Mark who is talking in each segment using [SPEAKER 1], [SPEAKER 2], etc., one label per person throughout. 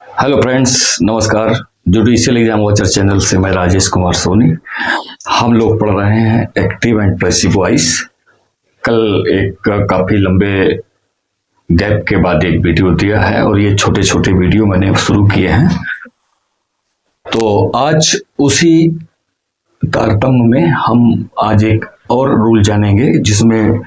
[SPEAKER 1] Hello friends, नमस्कार। Judicial exam watcher channel से मैं राजेश कुमार सोनी। हम लोग पढ़ रहे हैं एक्टिव एंड पैसिव वॉइस। कल एक काफ़ी लंबे गैप के बाद एक वीडियो दिया है और ये छोटे छोटे वीडियो मैंने शुरू किए हैं। तो आज उसी तारतम्य में हम आज एक और रूल जानेंगे जिसमें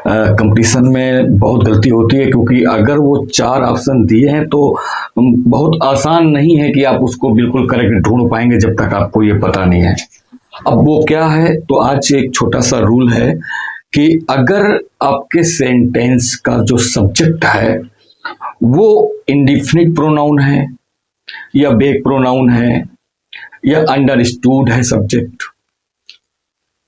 [SPEAKER 1] कंपटीशन में बहुत गलती होती है, क्योंकि अगर वो 4 ऑप्शन दिए हैं तो बहुत आसान नहीं है कि आप उसको बिल्कुल करेक्ट ढूंढ पाएंगे जब तक आपको ये पता नहीं है। अब वो क्या है, तो आज एक छोटा सा रूल है कि अगर आपके सेंटेंस का जो सब्जेक्ट है वो इंडिफिनिट प्रोनाउन है या बेक प्रोनाउन है या अंडरस्टूड है सब्जेक्ट,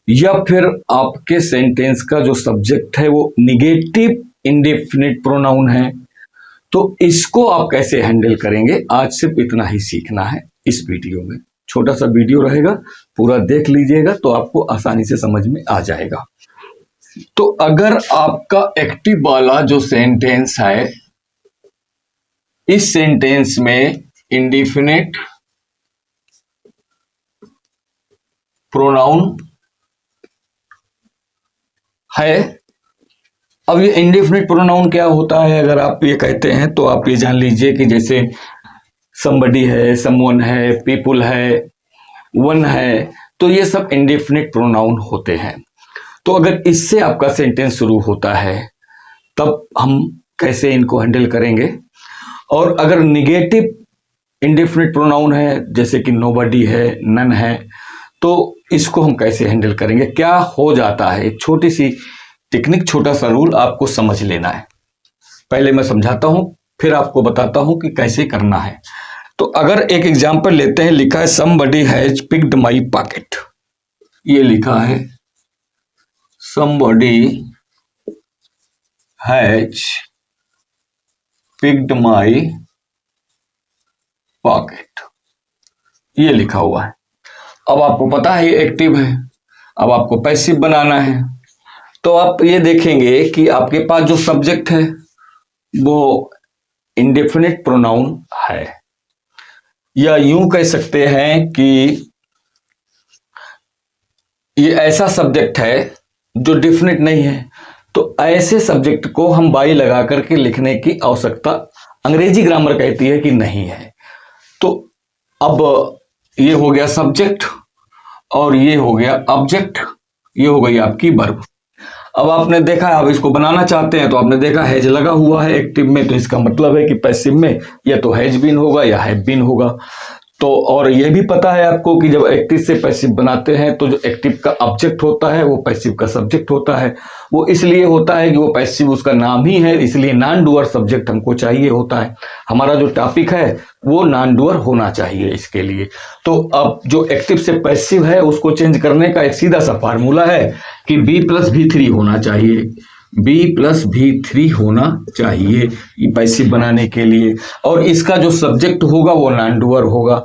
[SPEAKER 1] या फिर आपके सेंटेंस का जो सब्जेक्ट है वो निगेटिव इंडेफिनिट प्रोनाउन है, तो इसको आप कैसे हैंडल करेंगे, आज सिर्फ इतना ही सीखना है। इस वीडियो में छोटा सा वीडियो रहेगा, पूरा देख लीजिएगा तो आपको आसानी से समझ में आ जाएगा। तो अगर आपका एक्टिव वाला जो सेंटेंस है, इस सेंटेंस में इंडेफिनिट प्रोनाउन है। अब ये इंडेफिनिट प्रोनाउन क्या होता है, अगर आप ये कहते हैं तो आप ये जान लीजिए कि जैसे somebody है, someone है, people है, one है, तो ये सब इंडेफिनिट प्रोनाउन होते हैं। तो अगर इससे आपका सेंटेंस शुरू होता है तब हम कैसे इनको हैंडल करेंगे। और अगर निगेटिव इंडेफिनिट प्रोनाउन है जैसे कि nobody है, none है, तो इसको हम कैसे हैंडल करेंगे, क्या हो जाता है। एक छोटी सी टेक्निक, छोटा सा रूल आपको समझ लेना है। पहले मैं समझाता हूं, फिर आपको बताता हूं कि कैसे करना है। तो अगर एक एग्जांपल लेते हैं, लिखा है somebody has picked my pocket। ये लिखा है somebody has picked my pocket, ये लिखा हुआ है। अब आपको पता है ये एक्टिव है, अब आपको पैसिव बनाना है। तो आप ये देखेंगे कि आपके पास जो सब्जेक्ट है वो इंडेफिनिट प्रोनाउन है, या यूं कह सकते हैं कि ये ऐसा सब्जेक्ट है जो डिफिनिट नहीं है। तो ऐसे सब्जेक्ट को हम बाई लगा करके लिखने की आवश्यकता अंग्रेजी ग्रामर कहती है कि नहीं है। तो अब ये हो गया सब्जेक्ट और ये हो गया ऑब्जेक्ट, ये हो गई आपकी वर्ब। अब आपने देखा, आप इसको बनाना चाहते हैं तो आपने देखा हैज लगा हुआ है एक्टिव में, तो इसका मतलब है कि पैसिव में या तो हैज बीन होगा या हैव बीन होगा। तो और ये भी पता है आपको कि जब एक्टिव से पैसिव बनाते हैं तो जो एक्टिव का ऑब्जेक्ट होता है वो पैसिव का सब्जेक्ट होता है। वो इसलिए होता है कि वो पैसिव उसका नाम ही है, इसलिए नॉन डूअर सब्जेक्ट हमको चाहिए होता है। हमारा जो टॉपिक है वो नॉन डूअर होना चाहिए इसके लिए। तो अब जो एक्टिव से पैसिव है उसको चेंज करने का एक सीधा सा फार्मूला है कि B+V3 होना चाहिए, B+V3 होना चाहिए ये पैसिव बनाने के लिए। और इसका जो सब्जेक्ट होगा वो नॉन डूअर होगा।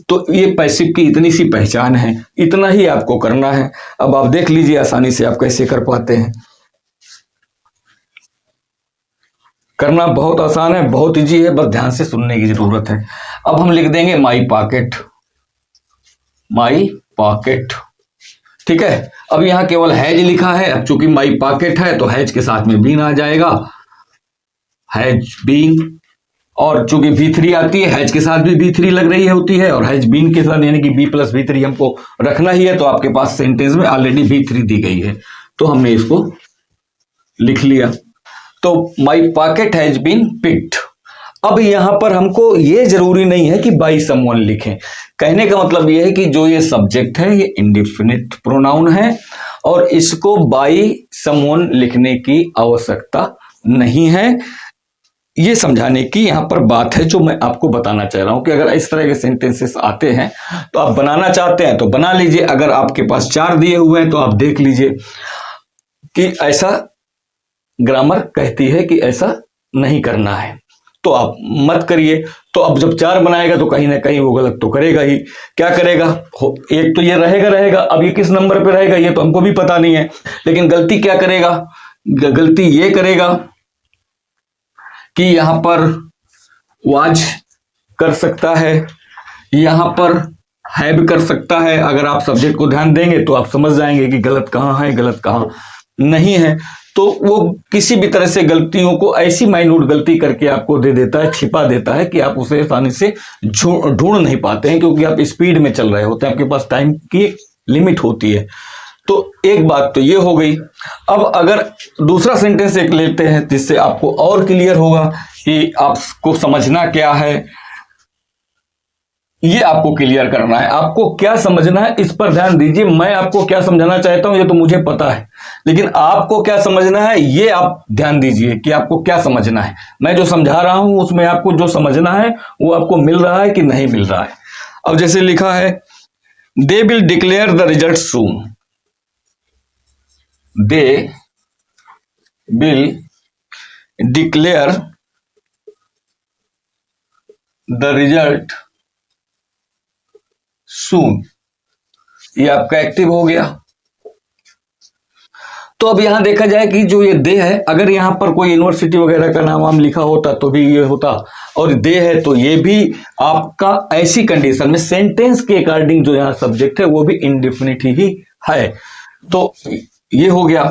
[SPEAKER 1] तो ये पैसिव की इतनी सी पहचान है, इतना ही आपको करना है। अब आप देख लीजिए आसानी से आप कैसे कर पाते हैं। करना बहुत आसान है, बहुत इजी है, बस ध्यान से सुनने की जरूरत है। अब हम लिख देंगे माई पॉकेट, माई पॉकेट, ठीक है। अब यहां केवल हैज लिखा है, अब चूंकि माई पॉकेट है तो हैज के साथ में बीन आ जाएगा, हैज बीन। और चूंकि V3 आती है, हैज के साथ भी V3 लग रही होती है, और हैज बीन के साथ यानी कि B+V3 हमको रखना ही है। तो आपके पास सेंटेंस में ऑलरेडी V3 दी गई है, तो हमने इसको लिख लिया। तो my pocket has been picked. अब यहां पर हमको ये जरूरी नहीं है कि बाई समवन लिखें। कहने का मतलब ये है कि जो ये सब्जेक्ट है ये इंडेफिनिट प्रोनाउन है और इसको बाई समवन लिखने की आवश्यकता नहीं है। ये समझाने की यहां पर बात है जो मैं आपको बताना चाह रहा हूं कि अगर इस तरह के सेंटेंसेस आते हैं तो आप बनाना चाहते हैं तो बना लीजिए। अगर आपके पास 4 दिए हुए हैं तो आप देख लीजिए कि ऐसा ग्रामर कहती है कि ऐसा नहीं करना है, तो आप मत करिए। तो अब जब 4 बनाएगा तो कहीं ना कहीं वो गलत तो करेगा ही। क्या करेगा, एक तो ये रहेगा। अब ये किस नंबर पे रहेगा ये तो हमको भी पता नहीं है, लेकिन गलती क्या करेगा, गलती ये करेगा कि यहां पर वाज कर सकता है, यहाँ पर है भी कर सकता है। अगर आप सब्जेक्ट को ध्यान देंगे तो आप समझ जाएंगे कि गलत कहाँ है, गलत कहाँ नहीं है। तो वो किसी भी तरह से गलतियों को ऐसी माइन्यूट गलती करके आपको दे देता है, छिपा देता है कि आप उसे आसानी से ढूंढ नहीं पाते हैं, क्योंकि आप स्पीड में चल रहे होते हैं, आपके पास टाइम की एक लिमिट होती है। तो एक बात तो ये हो गई। अब अगर दूसरा सेंटेंस एक लेते हैं जिससे आपको और क्लियर होगा कि आपको समझना क्या है, ये आपको क्लियर करना है। आपको क्या समझना है इस पर ध्यान दीजिए। मैं आपको क्या समझाना चाहता हूं ये तो मुझे पता है, लेकिन आपको क्या समझना है ये आप ध्यान दीजिए कि आपको क्या समझना है। मैं जो समझा रहा हूं उसमें आपको जो समझना है वो आपको मिल रहा है कि नहीं मिल रहा है। अब जैसे लिखा है, they will declare the result soon. They will declare the result soon. ये आपका एक्टिव हो गया। तो अब यहां देखा जाए कि जो ये दे है, अगर यहां पर कोई यूनिवर्सिटी वगैरह का नाम वाम लिखा होता तो भी ये होता, और दे है तो ये भी आपका ऐसी कंडीशन में सेंटेंस के अकॉर्डिंग जो यहां सब्जेक्ट है वो भी इंडेफिनिट ही है। तो ये हो गया।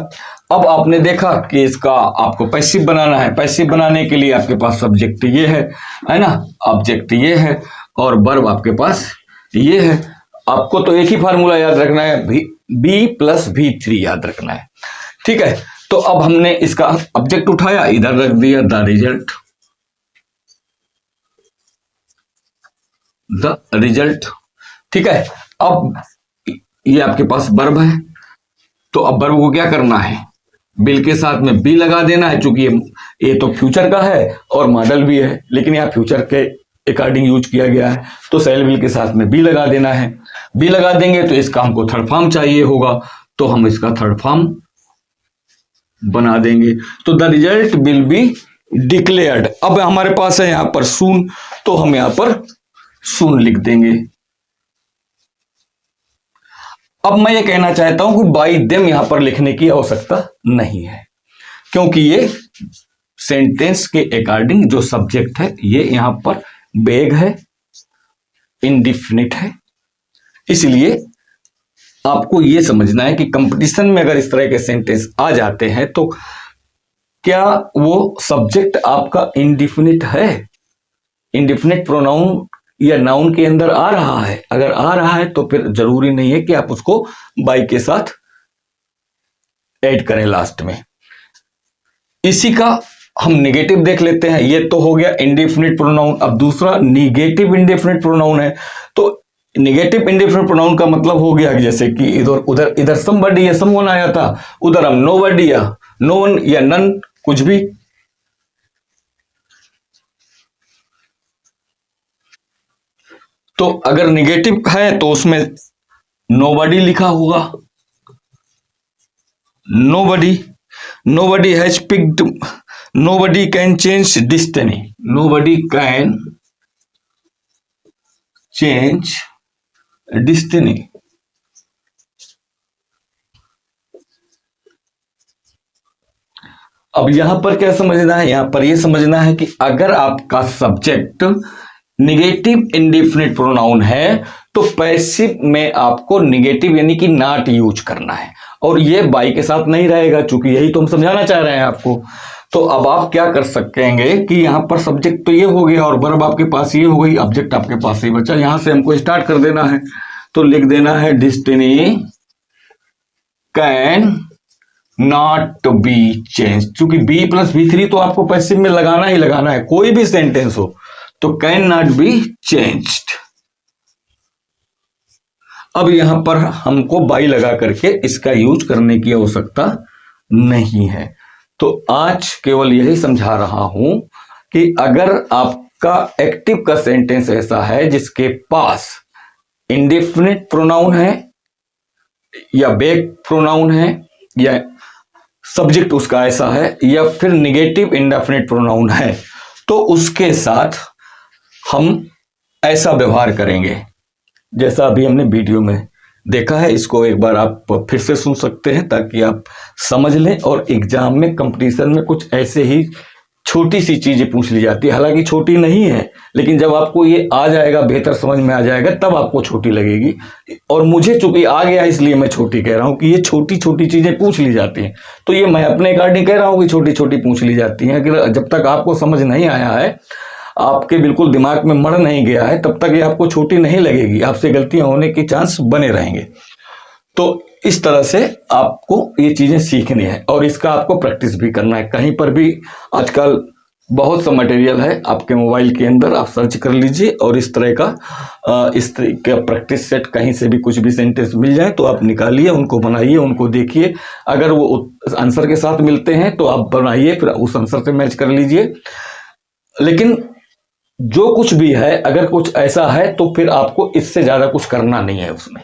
[SPEAKER 1] अब आपने देखा कि इसका आपको पैसिव बनाना है। पैसिव बनाने के लिए आपके पास सब्जेक्ट ये है ना, ऑब्जेक्ट ये है और वर्ब आपके पास ये है। आपको तो एक ही फार्मूला याद रखना है, बी प्लस V3 याद रखना है, ठीक है। तो अब हमने इसका ऑब्जेक्ट उठाया, इधर रख दिया द रिजल्ट, द रिजल्ट, ठीक है। अब ये आपके पास वर्ब है, तो अब वर्ब को क्या करना है, बिल के साथ में बी लगा देना है, क्योंकि ये तो फ्यूचर का है और मॉडल भी है, लेकिन यहाँ फ्यूचर के अकॉर्डिंग यूज किया गया है, तो सेल बिल के साथ में बी लगा देना है। बी लगा देंगे तो इसका हमको थर्ड फॉर्म चाहिए होगा, तो हम इसका थर्ड फॉर्म बना देंगे। तो the result will be declared. अब हमारे पास है यहां पर सून, तो हम यहां पर सून लिख देंगे। अब मैं ये कहना चाहता हूं कि बाय देम यहां पर लिखने की आवश्यकता नहीं है, क्योंकि ये सेंटेंस के अकॉर्डिंग जो सब्जेक्ट है ये यहां पर बेग है, इंडिफिनिट है। इसलिए आपको यह समझना है कि कंपटीशन में अगर इस तरह के सेंटेंस आ जाते हैं तो क्या वो सब्जेक्ट आपका इंडिफिनिट है, इंडिफिनिट प्रोनाउन या नाउन के अंदर आ रहा है। अगर आ रहा है तो फिर जरूरी नहीं है कि आप उसको बाय के साथ ऐड करें लास्ट में। इसी का हम नेगेटिव देख लेते हैं। ये तो हो गया इंडेफिनिट प्रोनाउन। अब दूसरा निगेटिव इंडेफिनिट प्रोनाउन है। तो निगेटिव इंडेफिनिट प्रोनाउन का मतलब हो गया कि जैसे कि इधर समबडी या समवन आया था, उधर हम नोबडी या नोन या नन, कुछ भी। तो अगर निगेटिव है तो उसमें नोबडी लिखा होगा, nobody has picked, nobody can change destiny, nobody can change destiny। अब यहां पर क्या समझना है, यहां पर यह समझना है कि अगर आपका सब्जेक्ट निगेटिव इंडेफिनिट प्रोनाउन है तो पैसिव में आपको निगेटिव यानी कि नॉट यूज करना है, और ये बाय के साथ नहीं रहेगा, चूंकि यही तो हम समझाना चाह रहे हैं आपको। तो अब आप क्या कर सकेंगे कि यहां पर सब्जेक्ट तो ये हो गया और वर्ब आपके पास ये हो गई, ऑब्जेक्ट आपके पास ही बचा। यहां से हमको स्टार्ट कर देना है, तो लिख देना है destiny can not be change. चूंकि बी प्लस V3 तो आपको पैसिव में लगाना ही लगाना है, कोई भी सेंटेंस हो, तो कैन नॉट बी चेंज्ड। अब यहां पर हमको बाई लगा करके इसका यूज करने की आवश्यकता नहीं है। तो आज केवल यही समझा रहा हूं कि अगर आपका एक्टिव का सेंटेंस ऐसा है जिसके पास इंडेफिनिट प्रोनाउन है या बेग प्रोनाउन है या सब्जेक्ट उसका ऐसा है या फिर निगेटिव इंडेफिनिट प्रोनाउन है, तो उसके साथ हम ऐसा व्यवहार करेंगे जैसा अभी हमने वीडियो में देखा है। इसको एक बार आप फिर से सुन सकते हैं ताकि आप समझ लें और एग्जाम में कंपटीशन में कुछ ऐसे ही छोटी सी चीजें पूछ ली जाती है, हालांकि छोटी नहीं है, लेकिन जब आपको ये आ जाएगा, बेहतर समझ में आ जाएगा, तब आपको छोटी लगेगी। और मुझे चूंकि आ गया इसलिए मैं छोटी कह रहा हूं कि ये छोटी छोटी चीजें पूछ ली जाती हैं। तो ये मैं अपने अकॉर्डिंग कह रहा हूं कि छोटी छोटी पूछ ली जाती हैं। कि जब तक आपको समझ नहीं आया है, आपके बिल्कुल दिमाग में मर नहीं गया है, तब तक ये आपको छोटी नहीं लगेगी, आपसे गलतियां होने के चांस बने रहेंगे। तो इस तरह से आपको ये चीजें सीखनी है और इसका आपको प्रैक्टिस भी करना है। कहीं पर भी आजकल बहुत सा मटेरियल है आपके मोबाइल के अंदर, आप सर्च कर लीजिए और इस तरह का प्रैक्टिस सेट कहीं से भी कुछ भी सेंटेंस मिल जाए तो आप निकालिए, उनको बनाइए, उनको देखिए। अगर वो आंसर के साथ मिलते हैं तो आप बनाइए, फिर उस आंसर से मैच कर लीजिए। लेकिन जो कुछ भी है, अगर कुछ ऐसा है तो फिर आपको इससे ज्यादा कुछ करना नहीं है उसमें।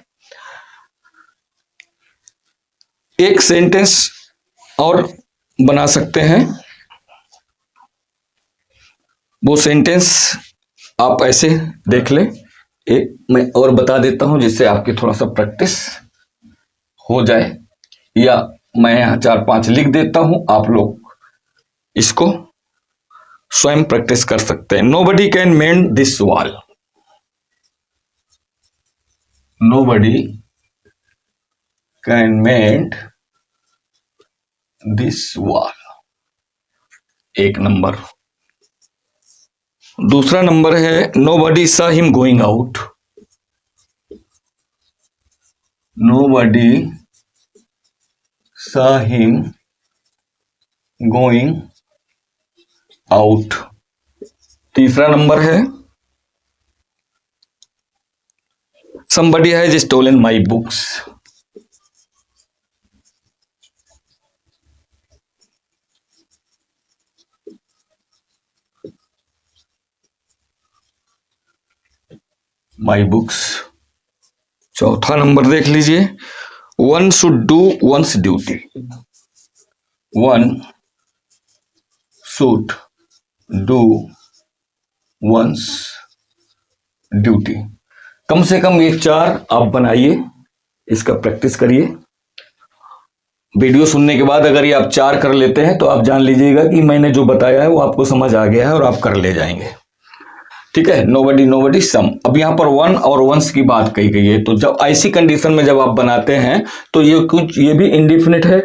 [SPEAKER 1] एक सेंटेंस और बना सकते हैं, वो सेंटेंस आप ऐसे देख लें। एक मैं और बता देता हूं जिससे आपकी थोड़ा सा प्रैक्टिस हो जाए, या मैं यहां 4-5 लिख देता हूं, आप लोग इसको स्वयं प्रैक्टिस कर सकते हैं। Nobody can mend this wall. Nobody can mend this wall, एक नंबर। दूसरा नंबर है nobody saw him going out. Nobody saw him going out. तीसरा नंबर है somebody has stolen my books। My books. चौथा number देख लीजिए, one should do one's duty. One should do one's duty. कम से कम ये 4 आप बनाइए, इसका प्रैक्टिस करिए। वीडियो सुनने के बाद अगर ये आप 4 कर लेते हैं तो आप जान लीजिएगा कि मैंने जो बताया है वो आपको समझ आ गया है और आप कर ले जाएंगे। ठीक है, नोबडी नोबडी सम। अब यहाँ पर वन और वंस की बात कही गई है, तो जब ऐसी कंडीशन में जब आप बनाते हैं तो ये भी इंडेफिनिट है,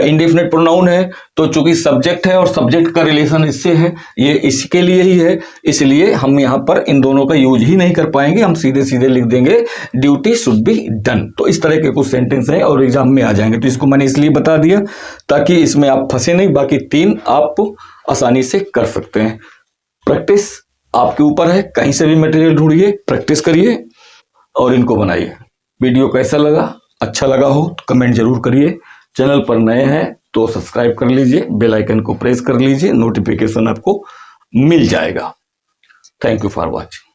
[SPEAKER 1] इंडेफिनिट प्रोनाउन है। तो चूंकि सब्जेक्ट है और सब्जेक्ट का रिलेशन इससे है, ये इसके लिए ही है, इसलिए हम यहाँ पर इन दोनों का यूज ही नहीं कर पाएंगे, हम सीधे सीधे लिख देंगे ड्यूटी शुड बी डन। तो इस तरह के कुछ सेंटेंस हैं और एग्जाम में आ जाएंगे, तो इसको मैंने इसलिए बता दिया ताकि इसमें आप फंसे नहीं। बाकी 3 आप आसानी से कर सकते हैं। प्रैक्टिस आपके ऊपर है, कहीं से भी मटेरियल ढूंढिए, प्रैक्टिस करिए और इनको बनाइए। वीडियो कैसा लगा, अच्छा लगा हो तो कमेंट जरूर करिए। चैनल पर नए हैं तो सब्सक्राइब कर लीजिए, बेल आइकन को प्रेस कर लीजिए, नोटिफिकेशन आपको मिल जाएगा। Thank you for watching.